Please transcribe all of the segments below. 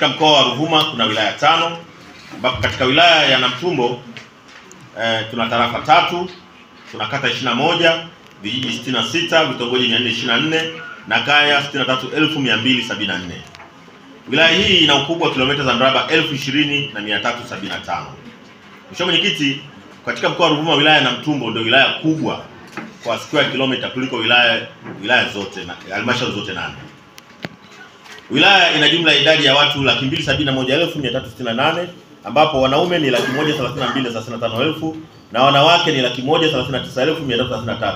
Katika mkoa wa Ruvuma kuna wilaya 5, ambapo katika wilaya ya Namtumbo tuna tarafa 3, tuna kata 21, vijiji 66, vitongoji 424 na kaya 63274. Wilaya hii ina ukubwa wa kilomita za mraba 20,375. Mheshimiwa Mwenyekiti, katika mkoa wa Ruvuma wilaya ya Namtumbo ndio wilaya kubwa kwa square kilomita kuliko wilaya zote na halmashauri zote 8. Wilaya ina jumla idadi ya watu 271,368, ambapo wanaume ni 132,035 na wanawake ni 139,333.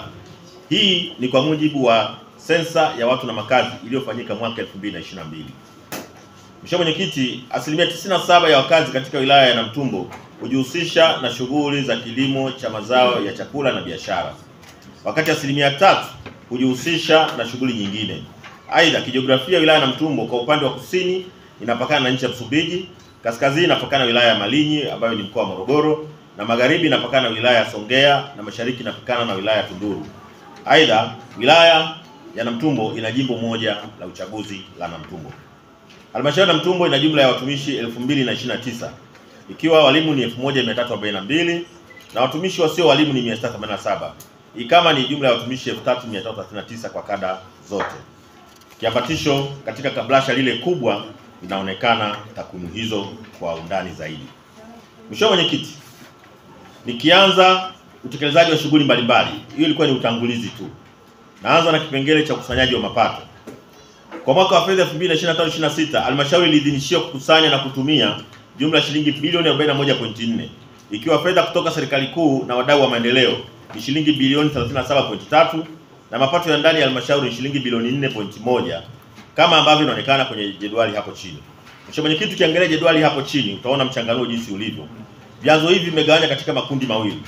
Hii ni kwa mujibu wa sensa ya watu na makazi iliyofanyika mwaka 2022. Mheshimiwa Mwenyekiti, asilimia 97 ya wakazi katika wilaya ya Namtumbo hujihusisha na shughuli za kilimo cha mazao ya chakula na biashara, wakati asilimia 3 hujihusisha na shughuli nyingine. Aidha, kijiografia wilaya ya Namtumbo kwa upande wa kusini inapakana na nchi ya Msumbiji, kaskazini inapakana na wilaya ya Malinyi ambayo ni mkoa wa Morogoro, na magharibi inapakana na wilaya ya Songea, na mashariki inapakana na wilaya ya Tunduru. Aidha, wilaya ya Namtumbo ina jimbo moja la uchaguzi la Namtumbo. Halmashauri ya Namtumbo ina jumla ya watumishi 2029, ikiwa walimu ni 1342 na watumishi wasio walimu ni 687. Kama ni jumla ya watumishi 3339 kwa kada zote. Kiambatisho katika kabrasha lile kubwa inaonekana takwimu hizo kwa undani zaidi. Mheshimiwa Mwenyekiti, nikianza utekelezaji wa shughuli mbalimbali, hiyo ilikuwa ni utangulizi tu. Naanza na kipengele cha ukusanyaji wa mapato. Kwa mwaka wa fedha 2025/26, halmashauri iliidhinishiwa kukusanya na kutumia jumla shilingi bilioni 41.4, ikiwa fedha kutoka serikali kuu na wadau wa maendeleo ni shilingi bilioni 37.3 na mapato ya ndani ya halmashauri ni shilingi bilioni 4.1 kama ambavyo inaonekana kwenye jedwali hapo chini. Mheshimiwa Mwenyekiti, ukiangalia jedwali hapo chini utaona mchanganuo jinsi ulivyo. Vyanzo hivi vimegawanywa katika makundi mawili.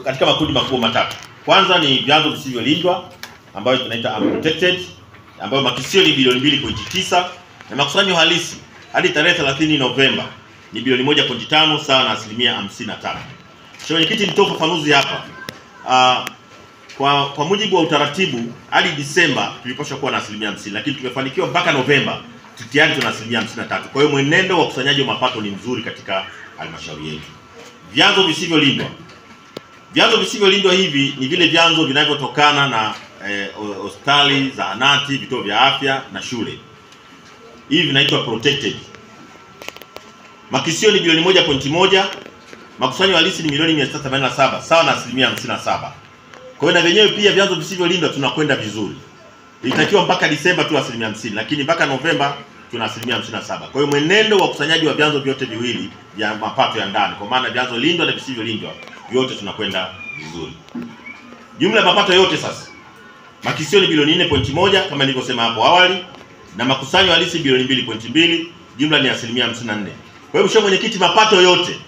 Katika makundi makuu matatu. Kwanza ni vyanzo visivyolindwa ambayo tunaita unprotected, ambayo makisio ni bilioni 2.9 na makusanyo halisi hadi tarehe 30 Novemba ni bilioni 1.5 sawa na asilimia 55. Mheshimiwa Mwenyekiti, nitoa ufafanuzi hapa. Kwa mujibu wa utaratibu hadi Disemba tulipaswa kuwa na asilimia 50, lakini tumefanikiwa mpaka Novemba tayari tuna asilimia 53. Kwa hiyo mwenendo wa ukusanyaji wa mapato ni mzuri katika halmashauri yetu. Vyanzo visivyolindwa. Vyanzo visivyolindwa hivi ni vile vyanzo vinavyotokana na hospitali, zahanati, vituo vya afya na shule. Hivi vinaitwa protected. Makisio ni bilioni 1.1, makusanyo halisi ni milioni 687 sawa na asilimia 57. Kwa hiyo na wenyewe pia vyanzo visivyolindwa tunakwenda vizuri. Ilitakiwa mpaka Disemba tu asilimia 50, lakini mpaka Novemba tuna asilimia 57. Kwa hiyo mwenendo wa ukusanyaji wa vyanzo vyote viwili vya mapato ya ndani, kwa maana vyanzo lindwa na visivyolindwa, vyote tunakwenda vizuri. Jumla ya mapato yote sasa, makisio ni bilioni 4.1 kama nilivyosema hapo awali, na makusanyo halisi bilioni 2.2, jumla ni asilimia 54. Kwa hiyo Mheshimiwa Mwenyekiti, mapato yote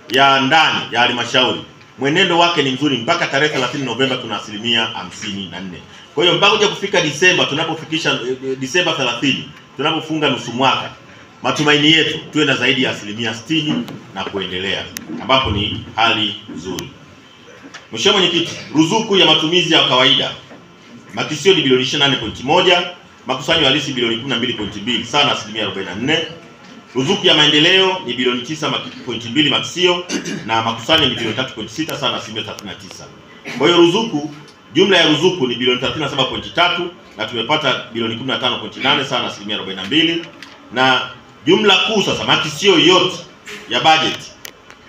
ya ndani ya halmashauri mwenendo wake ni mzuri mpaka tarehe 30 Novemba tuna asilimia 54. Kwa hiyo mpaka kuja kufika Disemba, tunapofikisha Disemba 30, tunapofunga nusu mwaka, matumaini yetu tuwe na zaidi ya asilimia 60 na kuendelea, ambapo ni hali nzuri. Mheshimiwa Mwenyekiti, ruzuku ya matumizi ya kawaida, makisio ni bilioni 28.1, makusanyo halisi bilioni 12.2 sawa na asilimia 44. Ruzuku ya maendeleo ni bilioni 9.2 makisio na makusanyo ni bilioni 3.6 sawa na asilimia 39. Kwa hiyo jumla ya ruzuku ni bilioni 37.3 na tumepata bilioni 15.8 sawa na asilimia 42. Na jumla kuu sasa makisio yote ya bajeti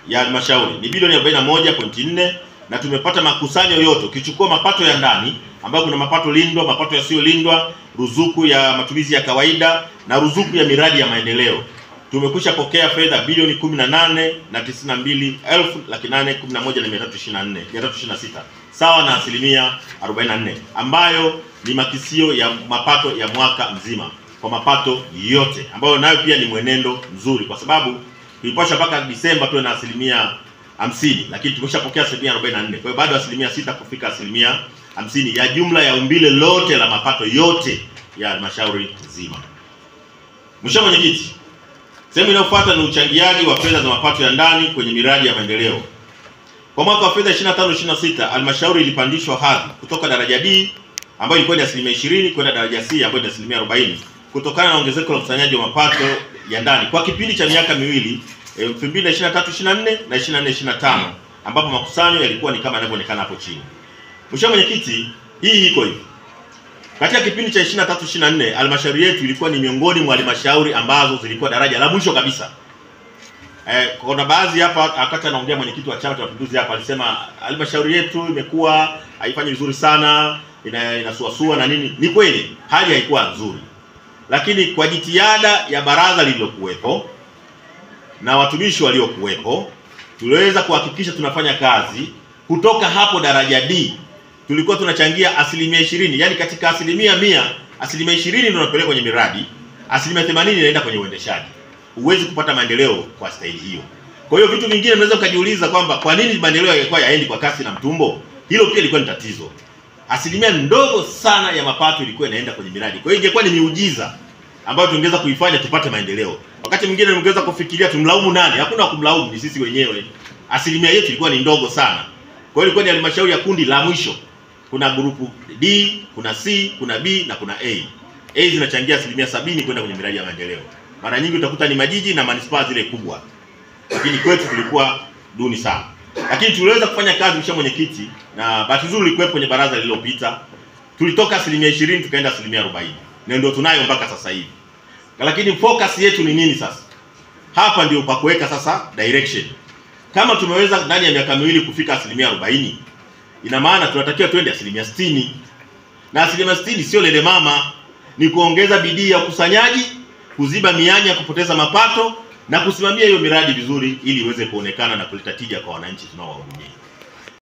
ya halmashauri ni bilioni 41.4 na tumepata makusanyo yote ukichukua mapato ya ndani ambayo kuna mapato lindwa, mapato yasiyolindwa, ruzuku ya matumizi ya kawaida na ruzuku ya miradi ya maendeleo. Tumekwisha pokea fedha bilioni 18,811,326 sawa na asilimia 44, ambayo ni makisio ya mapato ya mwaka mzima kwa mapato yote, ambayo nayo pia ni mwenendo mzuri, kwa sababu tulipaswa mpaka Disemba tuwe na asilimia 50, lakini tumeshapokea asilimia 44. Kwa hiyo bado asilimia 6 kufika asilimia 50 ya jumla ya umbile lote la mapato yote ya halmashauri nzima. Mheshimiwa Mwenyekiti, sehemu inayofuata ni uchangiaji wa fedha za mapato ya ndani kwenye miradi ya maendeleo. Kwa mwaka wa fedha 25/26 halmashauri ilipandishwa hadhi kutoka daraja D ambayo ilikuwa ni asilimia 20 kwenda daraja C ambayo ni asilimia 40 kutokana na ongezeko la ukusanyaji wa mapato ya ndani kwa kipindi cha miaka miwili 2023-24 na 24-25, ambapo makusanyo yalikuwa ni kama yanavyoonekana hapo chini. Mheshimiwa Mwenyekiti, hii iko hivi. Katika kipindi cha 23-24 halmashauri yetu ilikuwa ni miongoni mwa halmashauri ambazo zilikuwa daraja la mwisho kabisa. Kuna baadhi hapa wakati anaongea mwenyekiti wa Chama cha Mapinduzi hapa alisema halmashauri yetu imekuwa haifanyi vizuri sana, inasuasua na nini. Ni kweli hali haikuwa nzuri. Lakini kwa jitihada ya baraza lililokuwepo na watumishi waliokuwepo, tuliweza kuhakikisha tunafanya kazi. Kutoka hapo daraja D tulikuwa tunachangia 20%, yani katika 100%, 20% ndio tunapeleka kwenye miradi, 80% inaenda kwenye uendeshaji. Huwezi kupata maendeleo kwa staili hiyo. Kwa hiyo vitu vingine mnaweza kujiuliza kwamba kwa nini maendeleo yalikuwa yaendi kwa kasi na Mtumbo? Hilo pia ilikuwa ni tatizo. Asilimia ndogo sana ya mapato ilikuwa inaenda kwenye miradi. Kwa hiyo ingekuwa ni miujiza ambayo tungeweza kuifanya tupate maendeleo. Wakati mwingine tungeweza kufikiria tumlaumu nani? Hakuna kumlaumu, ni sisi wenyewe. Asilimia yetu ilikuwa ni ndogo sana. Kwa hiyo ilikuwa ni halmashauri ya kundi la mwisho. Kuna grupu D, kuna C, kuna B na kuna A. A zinachangia 70% kwenda kwenye miradi ya maendeleo. Mara nyingi utakuta ni majiji na manispaa zile kubwa. Lakini kwetu tulikuwa duni sana. Lakini tuliweza kufanya kazi, Mheshimiwa Mwenyekiti, na bahati nzuri ulikuwepo kwenye baraza lililopita. Tulitoka 20% tukaenda 40%. Na ndio tunayo mpaka sasa hivi. Lakini focus yetu ni nini sasa? Hapa ndio pa kuweka sasa direction. Kama tumeweza ndani ya miaka miwili kufika 40%, ina maana tunatakiwa twende 60%. Na 60% sio lele mama, ni kuongeza bidii ya ukusanyaji, kuziba mianya ya kupoteza mapato na kusimamia hiyo miradi vizuri ili iweze kuonekana na kuleta tija kwa wananchi tunaowahudumia.